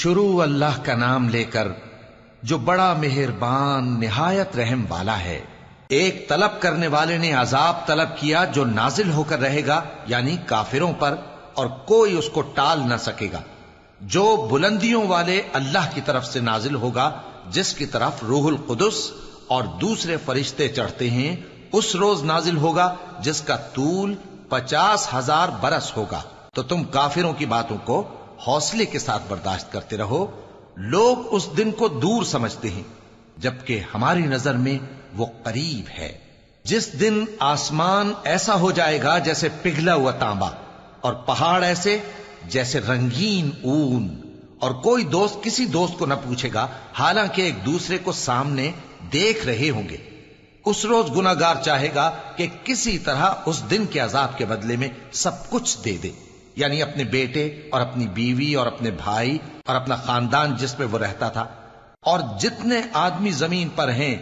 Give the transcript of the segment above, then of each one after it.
شروع اللہ کا نام لے کر جو بڑا مہربان نہایت رحم والا ہے۔ ایک طلب کرنے والے نے عذاب طلب کیا جو نازل ہو کر رہے گا، یعنی کافروں پر، اور کوئی اس کو ٹال نہ سکے گا، جو بلندیوں والے اللہ کی طرف سے نازل ہوگا، جس کی طرف روح القدس اور دوسرے فرشتے چڑھتے ہیں، اس روز نازل ہوگا جس کا طول 50,000 برس ہوگا۔ تو تم کافروں کی باتوں کو حوصلے کے ساتھ برداشت کرتے رہو۔ لوگ اس دن کو دور سمجھتے ہیں، جبکہ ہماری نظر میں وہ قریب ہے۔ جس دن آسمان ایسا ہو جائے گا جیسے پگھلا ہوا تانبا، اور پہاڑ ایسے جیسے رنگین اون، اور کوئی دوست کسی دوست کو نہ پوچھے گا، حالانکہ ایک دوسرے کو سامنے دیکھ رہے ہوں گے۔ اس روز گناہگار چاہے گا کہ کسی طرح اس دن کے عذاب کے بدلے میں سب کچھ دے دے، یعنی اپنے بیٹے اور اپنی بیوی اور اپنے بھائی اور اپنا خاندان جس میں وہ رہتا تھا، اور جتنے آدمی زمین پر ہیں،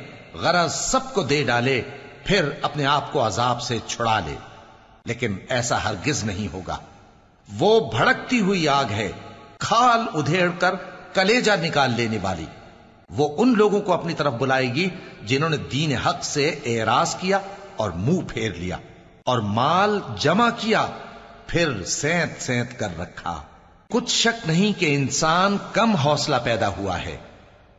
غرض سب کو دے ڈالے، پھر اپنے آپ کو عذاب سے چھڑا لے۔ لیکن ایسا ہرگز نہیں ہوگا۔ وہ بھڑکتی ہوئی آگ ہے، کھال ادھیڑ کر کلیجہ نکال لینے والی۔ وہ ان لوگوں کو اپنی طرف بلائے گی جنہوں نے دین حق سے اعراض کیا اور منہ پھیر لیا، اور مال جمع کیا پھر سینت سینت کر رکھا۔ کچھ شک نہیں کہ انسان کم حوصلہ پیدا ہوا ہے۔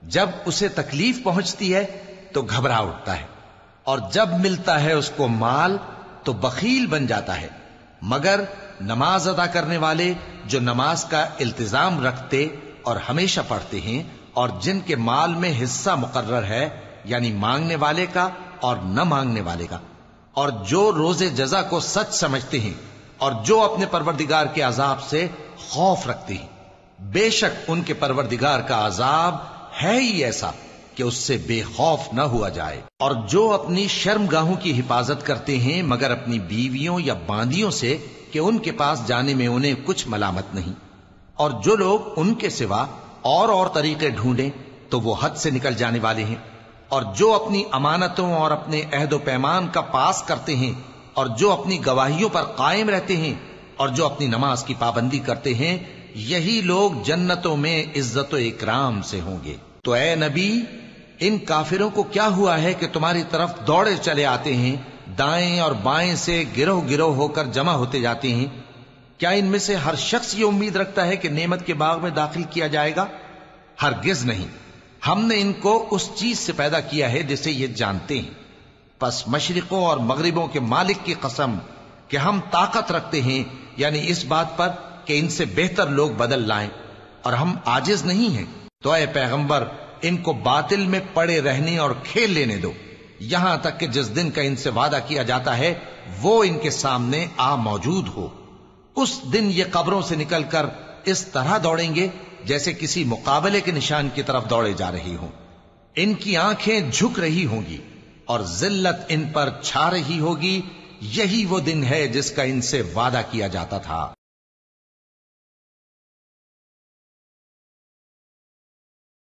جب اسے تکلیف پہنچتی ہے تو گھبرا اٹھتا ہے، اور جب ملتا ہے اس کو مال تو بخیل بن جاتا ہے۔ مگر نماز ادا کرنے والے جو نماز کا التزام رکھتے اور ہمیشہ پڑھتے ہیں، اور جن کے مال میں حصہ مقرر ہے، یعنی مانگنے والے کا اور نہ مانگنے والے کا، اور جو روز جزا کو سچ سمجھتے ہیں، اور جو اپنے پروردگار کے عذاب سے خوف رکھتے ہیں، بے شک ان کے پروردگار کا عذاب ہے ہی ایسا کہ اس سے بے خوف نہ ہوا جائے۔ اور جو اپنی شرمگاہوں کی حفاظت کرتے ہیں مگر اپنی بیویوں یا باندیوں سے کہ ان کے پاس جانے میں انہیں کچھ ملامت نہیں، اور جو لوگ ان کے سوا اور طریقے ڈھونڈیں تو وہ حد سے نکل جانے والے ہیں، اور جو اپنی امانتوں اور اپنے عہد و پیمان کا پاس کرتے ہیں، اور جو اپنی گواہیوں پر قائم رہتے ہیں، اور جو اپنی نماز کی پابندی کرتے ہیں، یہی لوگ جنتوں میں عزت و اکرام سے ہوں گے۔ تو اے نبی، ان کافروں کو کیا ہوا ہے کہ تمہاری طرف دوڑے چلے آتے ہیں، دائیں اور بائیں سے گروہ گروہ ہو کر جمع ہوتے جاتے ہیں؟ کیا ان میں سے ہر شخص یہ امید رکھتا ہے کہ نعمت کے باغ میں داخل کیا جائے گا؟ ہرگز نہیں۔ ہم نے ان کو اس چیز سے پیدا کیا ہے جسے یہ جانتے ہیں۔ پس مشرقوں اور مغربوں کے مالک کی قسم کہ ہم طاقت رکھتے ہیں، یعنی اس بات پر کہ ان سے بہتر لوگ بدل لائیں، اور ہم عاجز نہیں ہیں۔ تو اے پیغمبر، ان کو باطل میں پڑے رہنے اور کھیل لینے دو، یہاں تک کہ جس دن کا ان سے وعدہ کیا جاتا ہے وہ ان کے سامنے آ موجود ہو۔ اس دن یہ قبروں سے نکل کر اس طرح دوڑیں گے جیسے کسی مقابلے کے نشان کی طرف دوڑے جا رہی ہوں۔ ان کی آنکھیں جھک رہی ہوں گی اور ذلت ان پر چھا رہی ہوگی۔ یہی وہ دن ہے جس کا ان سے وعدہ کیا جاتا تھا۔